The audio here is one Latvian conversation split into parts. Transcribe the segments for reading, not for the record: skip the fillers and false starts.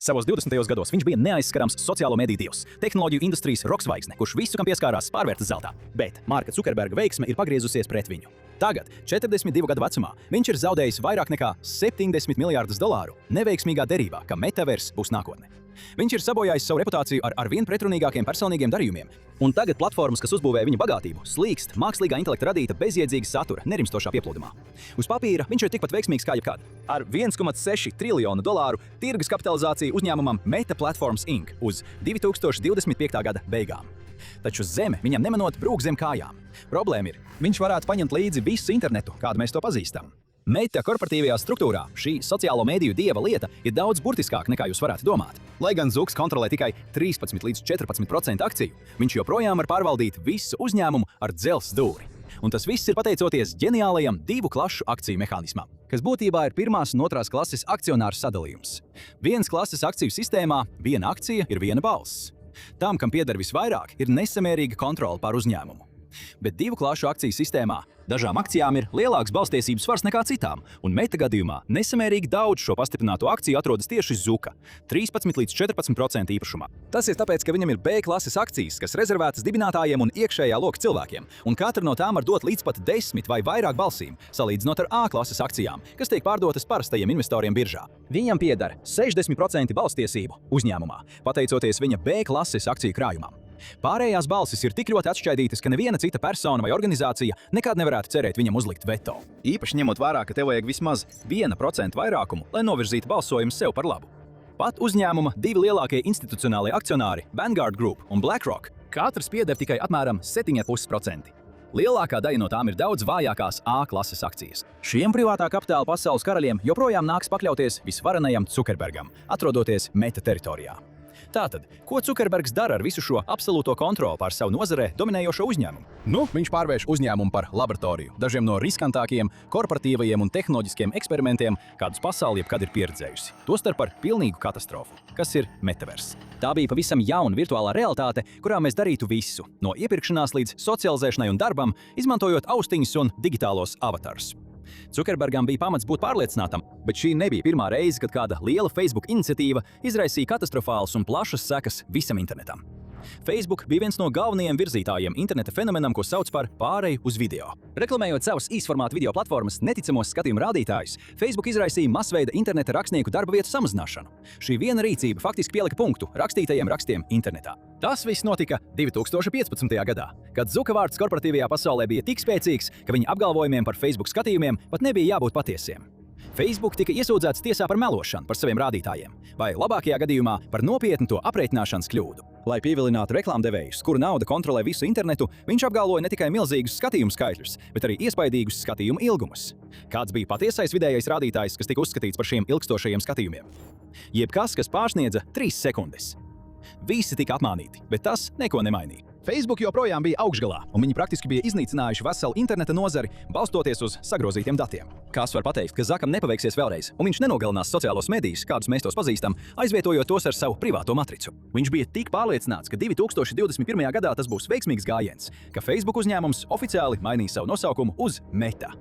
Savos 20. gados viņš bija neaizskarams sociālo mediju dievs, tehnoloģiju industrijas roksvaigzne, kurš visu, kam pieskārās, pārvērta zeltā. Bet Marka Zukerberga veiksme ir pagriezusies pret viņu. Tagad, 42 gadu vecumā, viņš ir zaudējis vairāk nekā $70 miljardus neveiksmīgā derībā, ka Metaverse būs nākotne. Viņš ir sabojājis savu reputāciju ar arvien pretrunīgākiem personīgiem darījumiem, un tagad platformas, kas uzbūvē viņa bagātību, slīkst mākslīgā intelekta radīta bezjēdzīga satura nerimstošā pieplūdumā. Uz papīra viņš ir tikpat veiksmīgs kā jebkad. Ar $1,6 triljonu tirgus kapitalizāciju uzņēmumam Meta Platforms Inc. uz 2025. gada beigām. Taču zeme viņam nemanot brūk zem kājām. Problēma ir, viņš varētu paņemt līdzi visu internetu, kādu mēs to pazīstam. Meta korporatīvajā struktūrā šī sociālo mediju dieva lieta ir daudz burtiskāka nekā jūs varētu domāt. Lai gan Zuks kontrolē tikai 13 līdz 14% akciju, viņš joprojām var pārvaldīt visu uzņēmumu ar dzelzs dūri. Un tas viss ir pateicoties ģeniālajam divu klašu akciju mehānismam, kas būtībā ir pirmās un otrās klases akcionāru sadalījums. Vienas klases akciju sistēmā viena akcija ir viena balss. Tam, kam pieder visvairāk, ir nesamērīga kontrole pār uzņēmumu. Bet divu klašu akciju sistēmā dažām akcijām ir lielāks balstiesības svars nekā citām, un Meta gadījumā nesamērīgi daudz šo pastiprināto akciju atrodas tieši Zuka – 13 līdz 14% īpašumā. Tas ir tāpēc, ka viņam ir B klases akcijas, kas rezervētas dibinātājiem un iekšējā loka cilvēkiem, un katra no tām var dot līdz pat 10 vai vairāk balsīm, salīdzinot ar A klases akcijām, kas tiek pārdotas parastajiem investoriem biržā. Viņam pieder 60% balstiesību uzņēmumā, pateicoties viņa B klases akciju krājumam. Pārējās balsis ir tik ļoti atšķaidītas, ka neviena cita persona vai organizācija nekad nevarētu cerēt viņam uzlikt veto. Īpaši ņemot vērā, ka tev vajag vismaz 1% vairākumu, lai novirzītu balsojumu sev par labu. Pat uzņēmuma divi lielākie institucionālie akcionāri, Vanguard Group un BlackRock, katrs pieder tikai apmēram 7,5%. Lielākā daļa no tām ir daudz vājākās A klases akcijas. Šiem privātā kapitāla pasaules karaļiem joprojām nāks pakļauties visvarenajam Zukerbergam, atrodoties Meta teritorijā. Tātad, ko Zukerbergs dara ar visu šo absolūto kontroli pār savu nozarē dominējošo uzņēmumu? Viņš pārvērš uzņēmumu par laboratoriju, dažiem no riskantākajiem, korporatīvajiem un tehnoloģiskiem eksperimentiem, kādus pasauli jebkad ir pieredzējusi. Tostarp par pilnīgu katastrofu, kas ir Metaverse. Tā bija pavisam jauna virtuālā realitāte, kurā mēs darītu visu, no iepirkšanās līdz socializēšanai un darbam, izmantojot austiņus un digitālos avatarus. Zukerbergam bija pamats būt pārliecinātam, bet šī nebija pirmā reize, kad kāda liela Facebook iniciatīva izraisīja katastrofālas un plašas sekas visam internetam. Facebook bija viens no galvenajiem virzītājiem interneta fenomenam, ko sauc par pāreju uz video. Reklamējot savus īsformātu video platformas neticamos skatījumu rādītājus, Facebook izraisīja masveida interneta rakstnieku darba vietu samazināšanu. Šī viena rīcība faktiski pielika punktu rakstītajiem rakstiem internetā. Tas viss notika 2015. gadā, kad Zuka vārds korporatīvajā pasaulē bija tik spēcīgs, ka viņa apgalvojumiem par Facebook skatījumiem pat nebija jābūt patiesiem. Facebook tika iesūdzēts tiesā par melošanu par saviem rādītājiem, vai labākajā gadījumā par nopietnu to aprēķināšanas kļūdu. Lai pievilinātu reklāmdevējus, kuru nauda kontrolē visu internetu, viņš apgalvoja ne tikai milzīgus skatījumu skaitļus, bet arī iespaidīgus skatījumu ilgumus. Kāds bija patiesais vidējais rādītājs, kas tika uzskatīts par šiem ilgstošajiem skatījumiem? Jebkas, kas pārsniedza 3 sekundes. Visi tika apmānīti, bet tas neko nemainīja. Facebook joprojām bija augšgalā, un viņi praktiski bija iznīcinājuši veselu interneta nozari, balstoties uz sagrozītiem datiem. Kāds var pateikt, ka Zakam nepaveiksies vēlreiz, un viņš nenogalinās sociālos medijus, kādus mēs tos pazīstam, aizvietojot tos ar savu privāto matricu. Viņš bija tik pārliecināts, ka 2021. gadā tas būs veiksmīgs gājiens, ka Facebook uzņēmums oficiāli mainīja savu nosaukumu uz Meta.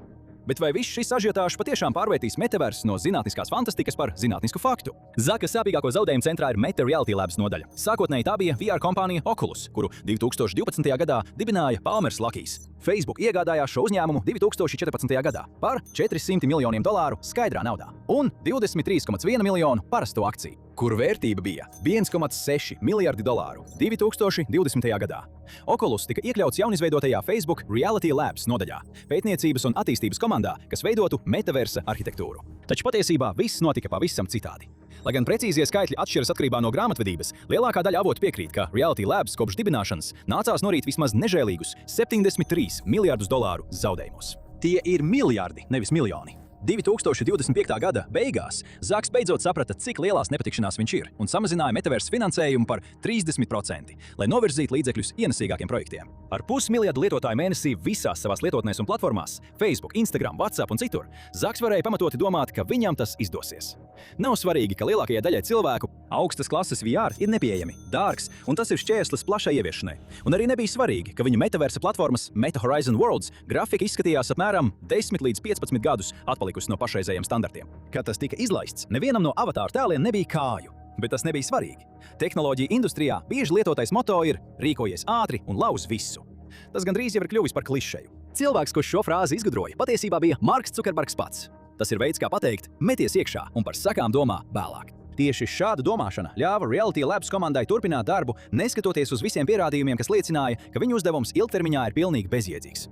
Bet vai viss šis ažiotāžs patiešām pārvērtīs Metaverse no zinātniskās fantastikas par zinātnisku faktu? Zaka sāpīgāko zaudējumu centrā ir Meta Reality Labs nodaļa. Sākotnēji tā bija VR kompānija Oculus, kuru 2012. gadā dibināja Palmers Lakijs. Facebook iegādājās šo uzņēmumu 2014. gadā par $400 miljoniem skaidrā naudā un 23,1 miljonu parasto akciju, kuru vērtība bija $1,6 miljardi 2020. gadā. Oculus tika iekļauts jaunizveidotajā Facebook Reality Labs nodaļā, pētniecības un attīstības komandā, kas veidotu Metaverse arhitektūru. Taču patiesībā viss notika pavisam citādi. Lai gan precīzie skaitļi atšķiras atkarībā no grāmatvedības, lielākā daļa avotu piekrīt, ka Reality Labs kopš dibināšanas nācās norīt vismaz nežēlīgus $73 miljardus zaudējumos. Tie ir miljardi, nevis miljoni. 2025. gada beigās Zaks beidzot saprata, cik lielās nepatikšanās viņš ir, un samazināja Metaverse finansējumu par 30%, lai novirzītu līdzekļus ienesīgākiem projektiem. Ar 500 miljardu lietotāju mēnesī visās savās lietotnēs un platformās – Facebook, Instagram, WhatsApp un citur – Zaks varēja pamatoti domāt, ka viņam tas izdosies. Nav svarīgi, ka lielākajai daļai cilvēku augstas klases VR ir nepieejami, dārgs, un tas ir šķērslis plašai ieviešanai. Un arī nebija svarīgi, ka viņu Metaverse platformas Meta Horizon Worlds grafika izskatījās apmēram 10 līdz 15 gadus atpalikusi no pašreizējiem standartiem. Kad tas tika izlaists, nevienam no avatāru tēliem nebija kāju. Bet tas nebija svarīgi. Tehnoloģija industrijā bieži lietotais moto ir rīkojies ātri un lauz visu. Tas gandrīz jau ir kļuvis par klišeju. Cilvēks, kurš šo frāzi izgudroja, patiesībā bija Marks Cukerbergs pats. Tas ir veids, kā pateikt, meties iekšā un par sakām domā vēlāk. Tieši šāda domāšana ļāva Reality Labs komandai turpināt darbu, neskatoties uz visiem pierādījumiem, kas liecināja, ka viņu uzdevums ilgtermiņā ir pilnīgi bezjēdzīgs.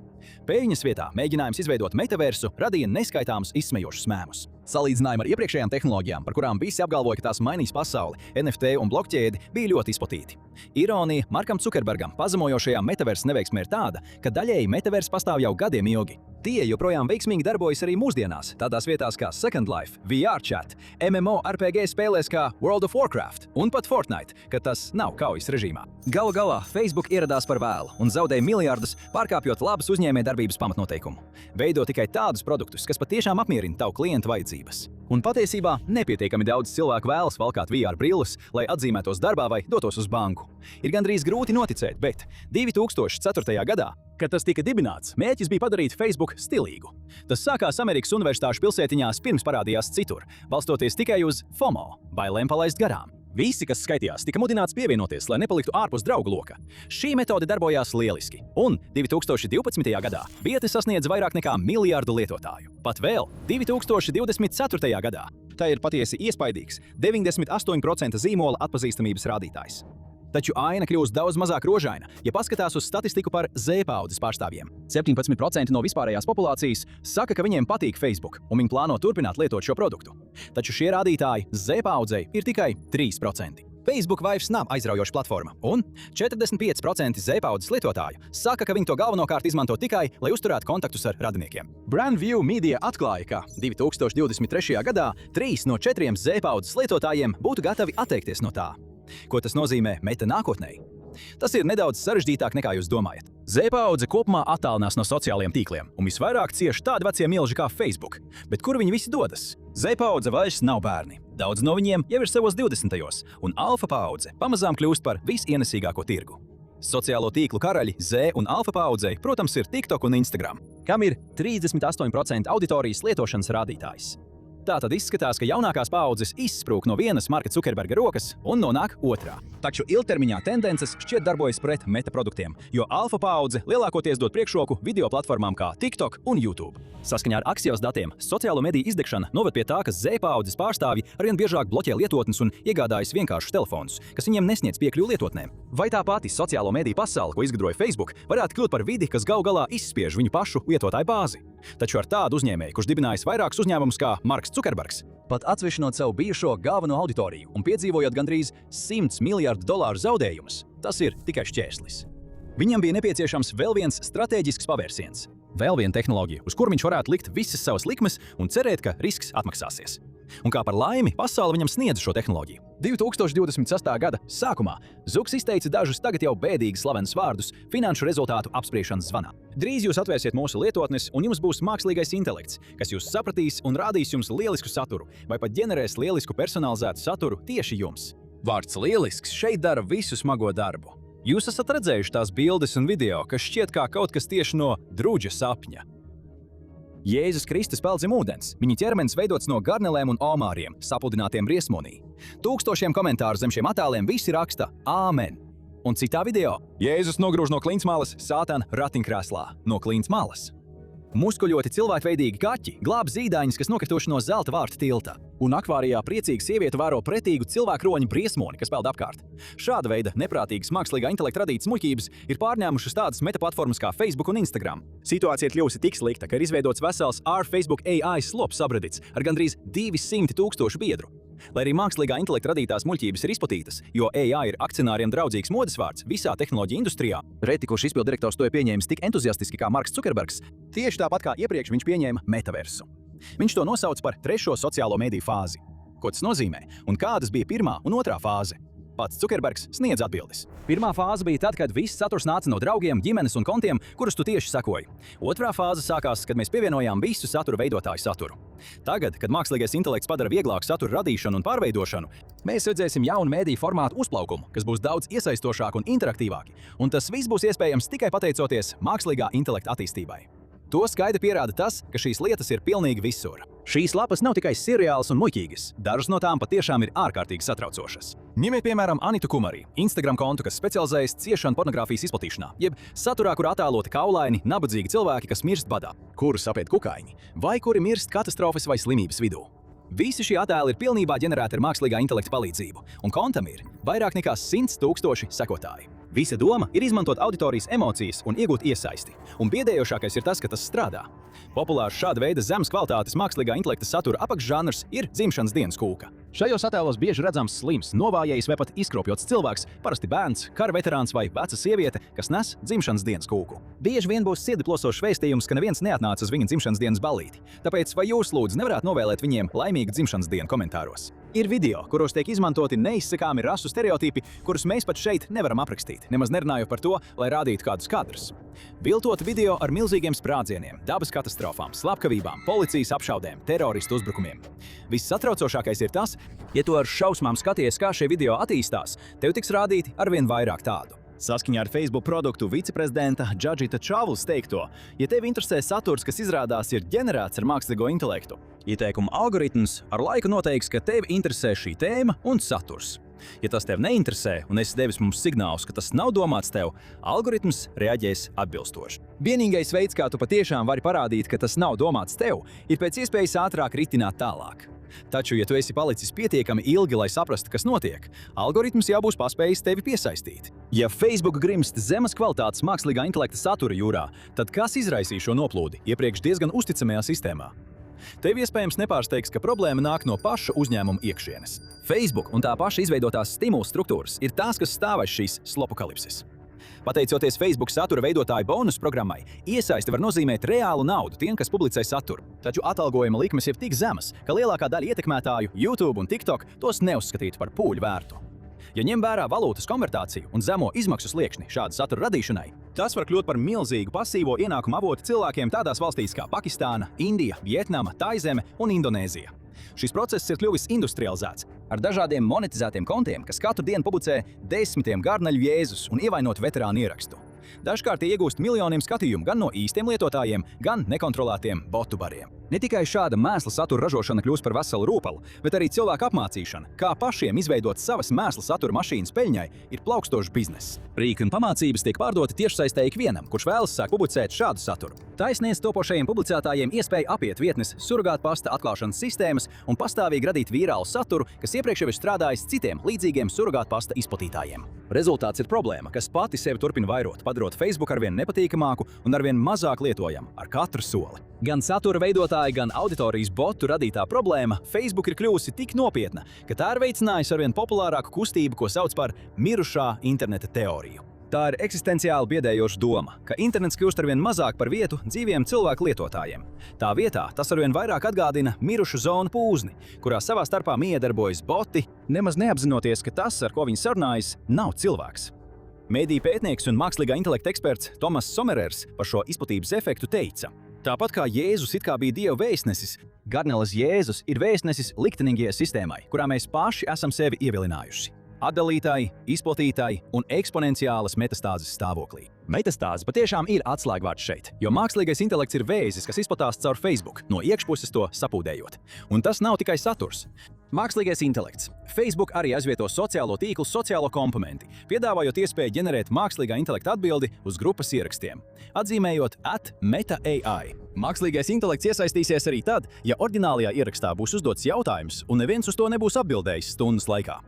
Pēļņas vietā mēģinājums izveidot metaversu radīja neskaitāmus izsmejošus mēmus. Salīdzinājumi ar iepriekšējām tehnoloģijām, par kurām visi apgalvoja, ka tās mainīs pasauli, NFT un blokķēdi, bija ļoti izplatīti. Ironija Markam Cukerbergam pazemojošajā metaversa neveiksmē ir tāda, ka daļēji metaverss pastāv jau gadiem ilgi. Tie joprojām veiksmīgi darbojas arī mūsdienās, tādās vietās kā Second Life, VR Chat, MMORPG spēlēs kā World of Warcraft un pat Fortnite, kad tas nav kaujas režīmā. Galu galā Facebook ieradās par vēlu un zaudēja miljardus, pārkāpjot labas uzņēmējdarbības pamatnoteikumu. Veido tikai tādus produktus, kas patiešām apmierina tavu klientu vajadzības. Un patiesībā nepietiekami daudz cilvēku vēlas valkāt VR brilles, lai atzīmētos darbā vai dotos uz banku. Ir gandrīz grūti noticēt, bet 2004. gadā, kad tas tika dibināts, mērķis bija padarīt Facebook stilīgu. Tas sākās Amerikas universitāšu pilsētiņās, pirms parādījās citur, balstoties tikai uz FOMO, bailēm palaist garām. Visi, kas skaitījās, tika mudināts pievienoties, lai nepaliktu ārpus draugu loka. Šī metode darbojās lieliski, un 2012. gadā vietne sasniedza vairāk nekā miljardu lietotāju. Pat vēl 2024. gadā. Tā ir patiesi iespaidīgs 98% zīmola atpazīstamības rādītājs. Taču aina kļūst daudz mazāk rožaina, ja paskatās uz statistiku par Z-paudzes pārstāvjiem. 17% no vispārējās populācijas saka, ka viņiem patīk Facebook, un viņi plāno turpināt lietot šo produktu. Taču šie rādītāji Z-paudzei ir tikai 3%. Facebook vairs nav aizraujoša platforma, un 45% Z-paudzes lietotāju saka, ka viņi to galvenokārt izmanto tikai, lai uzturētu kontaktus ar radiniekiem. Brandview Media atklāja, ka 2023. gadā 3 no 4 Z-paudzes lietotājiem būtu gatavi atteikties no tā. Ko tas nozīmē meta nākotnē? Tas ir nedaudz sarežģītāk nekā jūs domājat. Z-paudze kopumā attālinās no sociālajiem tīkliem, un visvairāk cieši tādi vecie milži kā Facebook. Bet kur viņi visi dodas? Z-paudze vairs nav bērni. Daudz no viņiem jau ir savos 20. un alfa paudze pamazām kļūst par visienesīgāko tirgu. Sociālo tīklu karaļi Z un alfa paudzei, protams, ir TikTok un Instagram, kam ir 38% auditorijas lietošanas rādītājs. Tā tad izskatās, ka jaunākās paaudzes izsprūk no vienas Marka Cukerberga rokas un nonāk otrā. Taču ilgtermiņā tendences šķiet darbojas pret meta produktiem, jo alfa paudze lielākoties dod priekšroku video platformām kā TikTok un YouTube. Saskaņā ar Axios datiem, sociālo mediju izdegšana noved pie tā, ka Z-paudzes pārstāvji arvien biežāk bloķē lietotnes un iegādājas vienkāršus telefonus, kas viņiem nesniedz piekļuvi lietotnēm. Vai tā pati sociālo mediju pasaule, ko izgudroja Facebook, varētu kļūt par vidi, kas galu galā izspiež viņu pašu lietotāju bāzi? Taču ar tādu uzņēmēju, kurš dibinājis vairākus uzņēmumus kā Marks Cukerbergs, pat atsvešinot savu bijušo galveno auditoriju un piedzīvojot gandrīz $100 miljardu zaudējumus, tas ir tikai šķērslis. Viņam bija nepieciešams vēl viens stratēģisks pavērsiens, vēl viena tehnoloģija, uz kur viņš varētu likt visas savas likmes un cerēt, ka risks atmaksāsies. Un kā par laimi, pasaule viņam sniedza šo tehnoloģiju. 2026. gada sākumā Zuks izteica dažus tagad jau bēdīgi slavenus vārdus finanšu rezultātu apspriešanas zvanā. Drīz jūs atvērsiet mūsu lietotnes, un jums būs mākslīgais intelekts, kas jūs sapratīs un rādīs jums lielisku saturu, vai pat ģenerēs lielisku personalizētu saturu tieši jums. Vārds lielisks šeit dara visu smago darbu. Jūs esat redzējuši tās bildes un video, kas šķiet kā kaut kas tieši no druģa sapņa. Jēzus Kristus peld zem ūdens. Viņa ķermenis veidots no garnelēm un omāriem, sapludinātiem riesmonī. Tūkstošiem komentāru zem šiem attēliem visi raksta Āmen. Un citā video Jēzus nogrūž no klintsmalas Sātana ratiņkrēslā no klintsmalas. Muskuļoti cilvēkveidīgi kaķi glāb zīdaiņus, kas nokrituši no zelta vārta tilta. Un akvārijā priecīga sieviete vēro pretīgu cilvēku roņu briesmoni, kas peld apkārt. Šāda veida neprātīgas mākslīgā intelekta radītas muļķības ir pārņēmušas tādas metaplatformas kā Facebook un Instagram. Situācija ir kļuvusi tik slikta, ka ir izveidots vesels Facebook AI slops subreddits ar gandrīz 200,000 biedru. Lai arī mākslīgā intelekta radītās muļķības ir izplatītas, jo AI ir akcionāriem draudzīgs modesvārds visā tehnoloģiju industrijā, reti kurš izpilddirektors to ir pieņēmis tik entuziastiski kā Marks Cukerbergs, tieši tāpat kā iepriekš viņš pieņēma metaversu. Viņš to nosauc par 3. sociālo mediju fāzi. Ko tas nozīmē un kādas bija 1. un 2. fāze? Pats Cukerbergs sniedz atbildes. 1. fāze bija tad, kad viss saturs nāca no draugiem, ģimenes un kontiem, kurus tu tieši sekoji. 2. fāze sākās, kad mēs pievienojām visu satura veidotāju saturu. Tagad, kad mākslīgais intelekts padara vieglāku satura radīšanu un pārveidošanu, mēs redzēsim jaunu mediju formātu uzplaukumu, kas būs daudz iesaistošāk un interaktīvāki, un tas viss būs iespējams tikai pateicoties mākslīgā intelekta attīstībai. To skaidri pierāda tas, ka šīs lietas ir pilnīgi visur. Šīs lapas nav tikai seriāls un muļķīgas, dažas no tām patiešām ir ārkārtīgi satraucošas. Ņemiet piemēram Anitu Kumari, Instagram kontu, kas specializējas ciešanu pornogrāfijas izplatīšanā, jeb saturā, kur attēloti kaulaini, nabadzīgi cilvēki, kas mirst badā, kurus apēd kukaiņi, vai kuri mirst katastrofas vai slimības vidū. Visi šie attēli ir pilnībā ģenerēti ar mākslīgā intelekta palīdzību, un kontam ir vairāk nekā 100 000 sekotāji. Visa doma ir izmantot auditorijas emocijas un iegūt iesaisti, un biedējošākais ir tas, ka tas strādā. Populārs šāda veida zemes kvalitātes mākslīgā intelekta satura apakšžanrs ir dzimšanas dienas kūka. Šajos attēlos bieži redzams slims, novājējis vai pat izkropļots cilvēks, parasti bērns, kara veterāns vai veca sieviete, kas nes dzimšanas dienas kūku. Bieži vien būs sirdiplosošs vēstījums, ka neviens neatnāca uz viņa dzimšanas dienas ballīti, tāpēc vai jūs lūdzu nevarētu novēlēt viņiem laimīgu dzimšanas dienu komentāros? Ir video, kuros tiek izmantoti neizsakāmi rasu stereotipi, kurus mēs pat šeit nevaram aprakstīt, nemaz nerunājot par to, lai rādītu kādus kadrus. Viltot video ar milzīgiem sprādzieniem, dabas katastrofām, slepkavībām, policijas apšaudēm, teroristu uzbrukumiem. Viss satraucošākais ir tas, ja tu ar šausmām skaties, kā šie video attīstās, tev tiks rādīti arvien vairāk tādu. Saskaņā ar Facebook produktu viceprezidenta Džadžita Čavls teikto, ja tevi interesē saturs, kas izrādās ir ģenerēts ar mākslīgo intelektu, ieteikuma algoritms ar laiku noteiks, ka tevi interesē šī tēma un saturs. Ja tas tev neinteresē un esi devis mums signālus, ka tas nav domāts tev, algoritms reaģēs atbilstoši. Vienīgais veids, kā tu patiešām vari parādīt, ka tas nav domāts tev, ir pēc iespējas ātrāk ritināt tālāk. Taču, ja tu esi palicis pietiekami ilgi, lai saprastu, kas notiek, algoritms jau būs paspējis tevi piesaistīt. Ja Facebook grimst zemes kvalitātes mākslīgā intelekta satura jūrā, tad kas izraisīja šo noplūdi iepriekš diezgan uzticamajā sistēmā? Tev iespējams nepārsteigs, ka problēma nāk no paša uzņēmuma iekšienes. Facebook un tā paša izveidotās stimulu struktūras ir tās, kas stāv aiz šīs slopokalipses. Pateicoties Facebook satura veidotāju bonus programmai, iesaisti var nozīmēt reālu naudu tiem, kas publicē saturu. Taču atalgojuma likmes ir tik zemas, ka lielākā daļa ietekmētāju YouTube un TikTok tos neuzskatītu par pūļu vērtu. Ja ņem vērā valūtas konvertāciju un zemo izmaksu sliekšņi šāda satura radīšanai, tas var kļūt par milzīgu pasīvo ienākumu avotu cilvēkiem tādās valstīs kā Pakistāna, Indija, Vietnama, Taizeme un Indonēzija. Šis process ir kļuvis industrializēts, ar dažādiem monetizētiem kontiem, kas katru dienu publicē desmitiem garnaļu Jēzus un ievainotu veterānu ierakstu. Dažkārt tie iegūst miljoniem skatījumu gan no īstiem lietotājiem, gan nekontrolētiem botu bariem. Ne tikai šāda mēsla satura ražošana kļūst par veselu rūpalu, bet arī cilvēku apmācīšana, kā pašiem izveidot savas mēsla satura mašīnas peļņai, ir plaukstošs bizness. Rīki un pamācības tiek pārdoti tiešsaistē ikvienam, kurš vēlas sāk publicēt šādu saturu. Tā sniedz topošajiem publicētājiem iespēju apiet vietnes, surrogātpasta atklāšanas sistēmas un pastāvīgi radīt virālu saturu, kas iepriekš jau ir strādājis citiem līdzīgiem surrogātpasta izplatītājiem. Rezultāts ir problēma, kas pati sevi turpina vairot, padarot Facebook arvien nepatīkamāku un arvien mazāk lietojamu ar katru soli. Gan satura veidotāji, gan auditorijas botu radītā problēma Facebook ir kļuvusi tik nopietna, ka tā ir veicinājusi arvien populārāku kustību, ko sauc par mirušā interneta teoriju. Tā ir eksistenciāli biedējoša doma, ka internets kļūst arvien mazāk par vietu dzīviem cilvēku lietotājiem. Tā vietā tas arvien vairāk atgādina mirušu zonu pūzni, kurā savā starpā miedarbojas boti, nemaz neapzinoties, ka tas, ar ko viņi sarunājas, nav cilvēks. Mēdīju pētnieks un mākslīgā intelekta eksperts Tomas Somerers par šo izplatības efektu teica: tāpat kā Jēzus it kā bija Dieva vēstnesis, Garneles Jēzus ir vēstnesis liktenīgajai sistēmai, kurā mēs paši esam sevi ievilinājuši. Atdalītāji, izplatītāji un eksponenciālas metastāzes stāvoklī. Metastāze patiešām ir atslēgvārds šeit, jo mākslīgais intelekts ir vēzis, kas izplatās caur Facebook, no iekšpuses to sapūdējot. Un tas nav tikai saturs. Mākslīgais intelekts. Facebook arī aizvieto sociālo tīklu sociālo komponenti, piedāvājot iespēju ģenerēt mākslīgā intelekta atbildi uz grupas ierakstiem, atzīmējot @metaAI. Mākslīgais intelekts iesaistīsies arī tad, ja oriģinālajā ierakstā būs uzdots jautājums un neviens uz to nebūs atbildējis stundas laikā.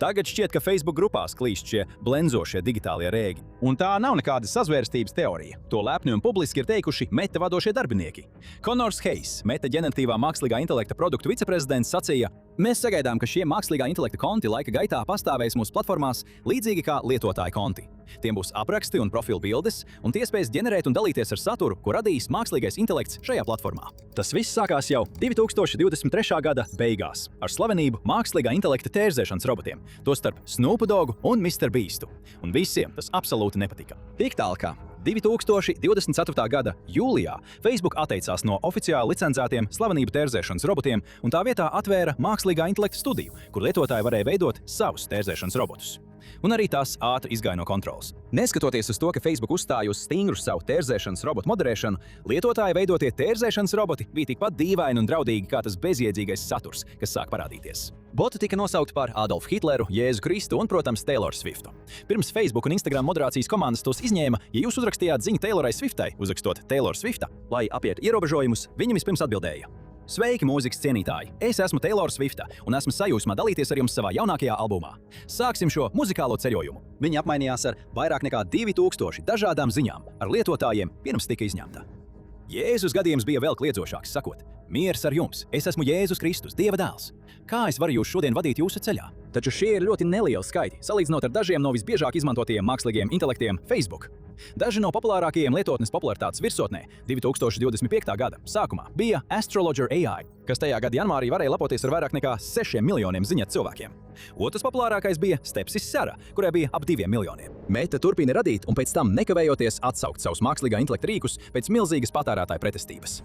Tagad šķiet, ka Facebook grupās klīst šie blenzošie digitālie rēgi. Un tā nav nekāda sazvērstības teorija. To lepni un publiski ir teikuši Meta vadošie darbinieki. Connors Hayes, Meta ģeneratīvā mākslīgā intelekta produktu viceprezidents, sacīja: mēs sagaidām, ka šie mākslīgā intelekta konti laika gaitā pastāvēs mūsu platformās līdzīgi kā lietotāju konti. Tiem būs apraksti un profilu bildes, un tie spēs ģenerēt un dalīties ar saturu, ko radīs mākslīgais intelekts šajā platformā. Tas viss sākās jau 2023. gada beigās ar slavenību mākslīgā intelekta tērzēšanas robotiem, tostarp Snoop Dogu un Mr. Beastu. Un visiem tas absolūti nepatika. Tik tālu, ka 2024. gada jūlijā Facebook atteicās no oficiāli licencētiem slavenību tērzēšanas robotiem un tā vietā atvēra mākslīgā intelekta studiju, kur lietotāji varēja veidot savus tērzēšanas robotus. Un arī tas ātri izgāja no kontrolas. Neskatoties uz to, ka Facebook uzstāja uz stingru savu tērzēšanas robotu moderēšanu, lietotāja veidotie tērzēšanas roboti bija tikpat dīvaini un draudīgi kā tas bezjēdzīgais saturs, kas sāk parādīties. Boti tika nosaukti par Adolfu Hitleru, Jēzu Kristu un, protams, Taylor Swiftu. Pirms Facebook un Instagram moderācijas komandas tos izņēma, ja jūs uzrakstījāt ziņu Taylorai Swiftai, uzrakstot Taylor Swifta, lai apietu ierobežojumus, viņa vispirms atbildēja: Sveiki, mūzikas cienītāji! Es esmu Taylor Swifta un esmu sajūsmā dalīties ar jums savā jaunākajā albumā. Sāksim šo muzikālo ceļojumu. Viņi apmainījās ar vairāk nekā 2000 dažādām ziņām ar lietotājiem, pirms tika izņemta. Jēzus gadījums bija vēl kliedzošāks, sakot: Miers ar jums! Es esmu Jēzus Kristus, Dieva dēls! Kā es varu jūs šodien vadīt jūsu ceļā? Taču šie ir ļoti nelieli skaiti, salīdzinot ar dažiem no visbiežāk izmantotajiem mākslīgiem intelektiem Facebook. Daži no populārākajiem lietotnes popularitātes virsotnē 2025. gada sākumā bija Astrologer AI, kas tajā gada janvārī varēja lepoties ar vairāk nekā 6 miljoniem ziņas cilvēkiem. Otrs populārākais bija Stepsis Sara, kurai bija ap 2 miljoniem. Meta turpina radīt un pēc tam nekavējoties atsaukt savus mākslīgā intelekta rīkus pēc milzīgas patērētāju pretestības.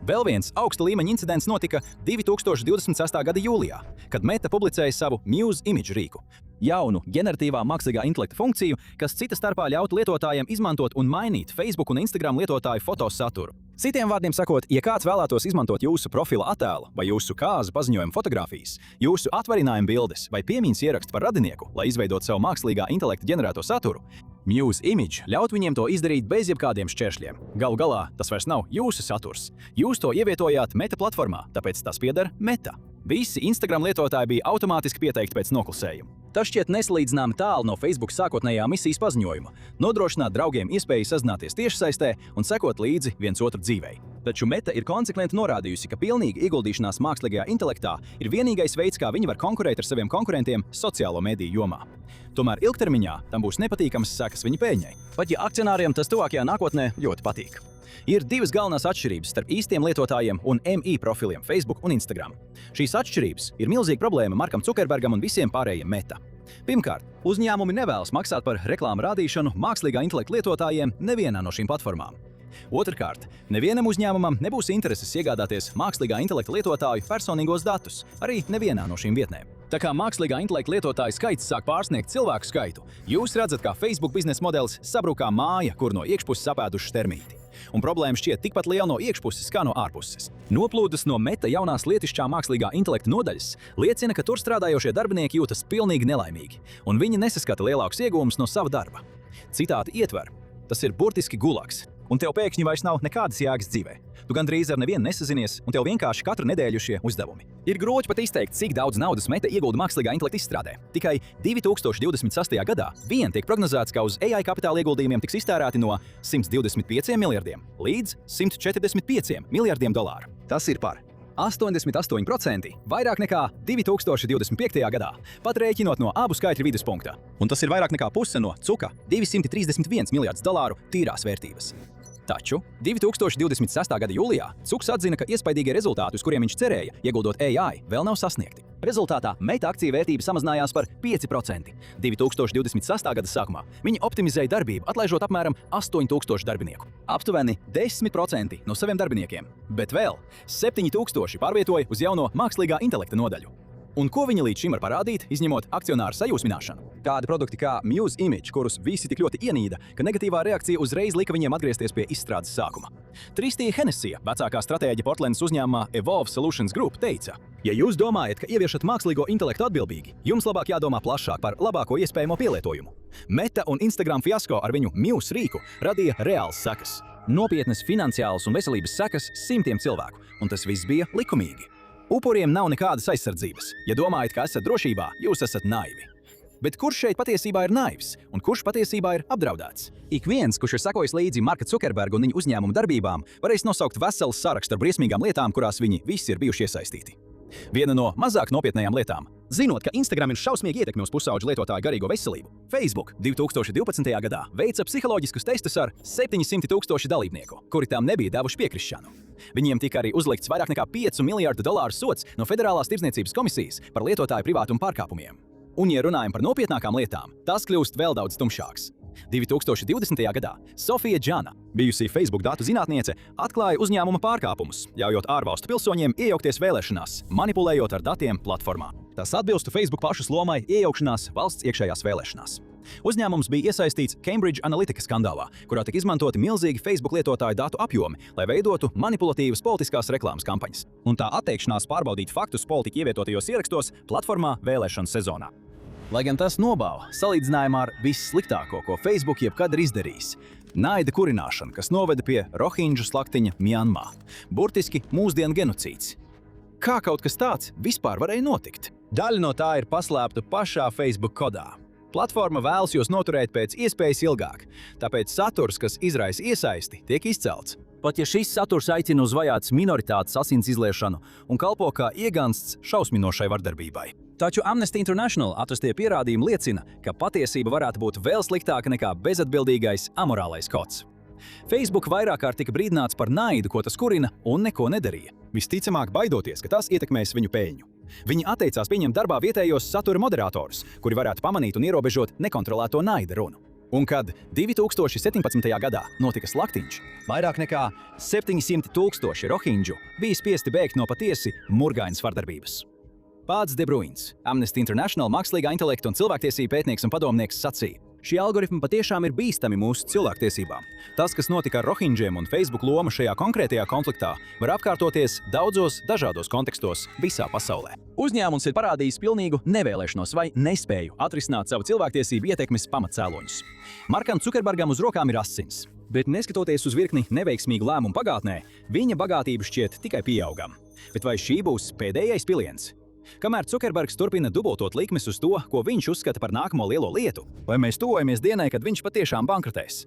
Vēl viens augsta līmeņa incidents notika 2026. gada jūlijā, kad Meta publicēja savu Muse Image rīku, jaunu ģeneratīvā mākslīgā intelekta funkciju, kas cita starpā ļautu lietotājiem izmantot un mainīt Facebook un Instagram lietotāju fotosaturu. Citiem vārdiem sakot, ja kāds vēlētos izmantot jūsu profila attēlu vai jūsu kāzu paziņojumu fotogrāfijas, jūsu atvaļinājuma bildes vai piemiņas ierakstu par radinieku, lai izveidotu savu mākslīgā intelekta ģenerēto saturu, Muse Image ļaut viņiem to izdarīt bez jebkādiem šķēršļiem. Galu galā tas vairs nav jūsu saturs. Jūs to ievietojāt Meta platformā, tāpēc tas pieder Meta. Visi Instagram lietotāji bija automātiski pieteikti pēc noklusējuma. Tas šķiet nesalīdzināmi tālu no Facebook sākotnējā misijas paziņojuma – nodrošināt draugiem iespēju sazināties tiešsaistē un sekot līdzi viens otru dzīvei. Taču Meta ir konsekventi norādījusi, ka pilnīga ieguldīšanās mākslīgajā intelektā ir vienīgais veids, kā viņi var konkurēt ar saviem konkurentiem sociālo mediju jomā. Tomēr ilgtermiņā tam būs nepatīkamas sekas viņa peļņai, pat ja akcionāriem tas tuvākajā nākotnē ļoti patīk. Ir divas galvenās atšķirības starp īstiem lietotājiem un MI profiliem Facebook un Instagram. Šīs atšķirības ir milzīga problēma Markam Zukerbergam un visiem pārējiem Meta. Pirmkārt, uzņēmumi nevēlas maksāt par reklāmu rādīšanu mākslīgā intelekta lietotājiem nevienā no šīm platformām. Otrkārt, nevienam uzņēmumam nebūs intereses iegādāties mākslīgā intelekta lietotāju personīgos datus, arī nevienā no šīm vietnēm. Tā kā mākslīgā intelekta lietotāju skaits sāk pārsniegt cilvēku skaitu, jūs redzat, kā Facebook biznesa modelis sabrūk kā māja, kur no iekšpuses apēduši termīti. Un problēma šķiet tikpat liela no iekšpuses kā no ārpuses. Noplūdes no Meta jaunās lietišķā mākslīgā intelekta nodaļas liecina, ka tur strādājošie darbinieki jūtas pilnīgi nelaimīgi, un viņi nesaskata lielākus iegūmus no sava darba. Citāti ietver: tas ir burtiski gulaks, un tev pēkšņi vairs nav nekādas jēgas dzīvē. Tu gandrīz ar nevienu nesazinies, un tev vienkārši katru nedēļu šie uzdevumi. Ir grūti pat izteikt, cik daudz naudas Meta iegulda mākslīgā intelekta izstrādē. Tikai 2026. gadā vien tiek prognozēts, ka uz AI kapitāla ieguldījumiem tiks iztērēti no 125 miljardiem līdz 145 miljardiem dolāru. Tas ir par 88% vairāk nekā 2025. gadā, pat rēķinot no abu skaitļu viduspunkta. Un tas ir vairāk nekā puse no Zuka 231 miljardus dolāru tīrās vērtības. Taču 2026. gada jūlijā Zuks atzina, ka iespaidīgie rezultāti, uz kuriem viņš cerēja, ieguldot AI, vēl nav sasniegti. Rezultātā Meta akciju vērtība samazinājās par 5%. 2026. gada sākumā viņi optimizēja darbību, atlaižot apmēram 8000 darbinieku. Aptuveni 10% no saviem darbiniekiem, bet vēl 7000 pārvietoja uz jauno mākslīgā intelekta nodaļu. Un ko viņi līdz šim var parādīt, izņemot akcionāru sajūsmināšanu? Tādi produkti kā Muse Image, kurus visi tik ļoti ienīda, ka negatīvā reakcija uzreiz lika viņiem atgriezties pie izstrādes sākuma. Tristija Henesija, vecākā stratēģe Portlandas uzņēmumā Evolve Solutions Group, teica: ja jūs domājat, ka ieviešat mākslīgo intelektu atbildīgi, jums labāk jādomā plašāk par labāko iespējamo pielietojumu. Meta un Instagram fiasko ar viņu Muse rīku radīja reāls sekas. Nopietnas finansiālas un veselības sekas simtiem cilvēku, un tas viss bija likumīgi. Upuriem nav nekādas aizsardzības. Ja domājat, ka esat drošībā, jūs esat naivi. Bet kurš šeit patiesībā ir naivs un kurš patiesībā ir apdraudēts? Ik viens, kurš ir sekojis līdzi Marka Zukerberga un viņa uzņēmuma darbībām, varēs nosaukt veselu sarakstu ar briesmīgām lietām, kurās viņi visi ir bijuši iesaistīti. Viena no mazāk nopietnējām lietām – zinot, ka Instagram ir šausmīgi ietekmi uz pusauģu lietotāju garīgo veselību, Facebook 2012. gadā veica psiholoģiskus testus ar 700 000 dalībnieku, kuri tam nebija devuši piekrišanu. Viņiem tika arī uzlikts vairāk nekā 5 miljardu dolāru sods no Federālās tirdzniecības komisijas par lietotāju privātuma pārkāpumiem. Un, ja runājam par nopietnākām lietām, tas kļūst vēl daudz tumšāks. 2020. gadā Sofija Džana, bijusī Facebook datu zinātniece, atklāja uzņēmuma pārkāpumus, ļaujot ārvalstu pilsoņiem iejaukties vēlēšanās, manipulējot ar datiem platformā. Tas atbilstu Facebook pašas lomai iejaukšanās valsts iekšējās vēlēšanās. Uzņēmums bija iesaistīts Cambridge Analytica skandālā, kurā tika izmantoti milzīgi Facebook lietotāju datu apjomi, lai veidotu manipulatīvas politiskās reklāmas kampaņas. Un tā atteikšanās pārbaudīt faktus politiķu ievietotajos ierakstos platformā vēlēšanu sezonā. Lai gan tas nobāva salīdzinājumā ar vissliktāko, ko Facebook jebkad ir izdarījis – naida kurināšana, kas noveda pie rohinģu slaktiņa Mjanmā. Burtiski mūsdienu genocīds. Kā kaut kas tāds vispār varēja notikt? Daļa no tā ir paslēpta pašā Facebook kodā. Platforma vēlas jūs noturēt pēc iespējas ilgāk, tāpēc saturs, kas izraisa iesaisti, tiek izcelts. Pat ja šis saturs aicina uz vajātas minoritātes asins izliešanu un kalpo kā iegansts šausminošai vardarbībai. Taču Amnesty International atrastie pierādījumi liecina, ka patiesība varētu būt vēl sliktāka nekā bezatbildīgais amorālais kods. Facebook vairāk kārt tika brīdināts par naidu, ko tas kurina, un neko nedarīja. Visticamāk baidoties, ka tas ietekmēs viņu peļņu. Viņi atteicās pieņemt darbā vietējos satura moderatorus, kuri varētu pamanīt un ierobežot nekontrolēto naida runu. Un kad 2017. gadā notika slaktiņš, vairāk nekā 700 000 rohinģu bija spiesti bēgt no patiesi murgainas vardarbības. Pāds De Bruins, Amnesty International mākslīgā intelekta un cilvēktiesību pētnieks un padomnieks sacīja: šie algoritmi patiešām ir bīstami mūsu cilvēktiesībām. Tas, kas notika ar rohinģiem un Facebook loma šajā konkrētajā konfliktā, var atkārtoties daudzos dažādos kontekstos visā pasaulē. Uzņēmums ir parādījis pilnīgu nevēlēšanos vai nespēju atrisināt savu cilvēktiesību ietekmes pamatcēloņus. Markam Zukerbergam uz rokām ir asins, bet neskatoties uz virkni neveiksmīgu lēmumu pagātnē, viņa bagātība šķiet tikai pieaugama. Bet vai šī būs pēdējais piliens? Kamēr Zukerbergs turpina dubultot likmes uz to, ko viņš uzskata par nākamo lielo lietu, vai mēs tuvojamies dienai, kad viņš patiešām bankrotēs?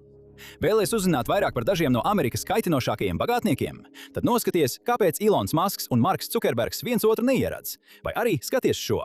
Vēlies uzzināt vairāk par dažiem no Amerikas kaitinošākajiem bagātniekiem? Tad noskaties, kāpēc Ilons Masks un Marks Zukerbergs viens otru neieradz, vai arī skaties šo.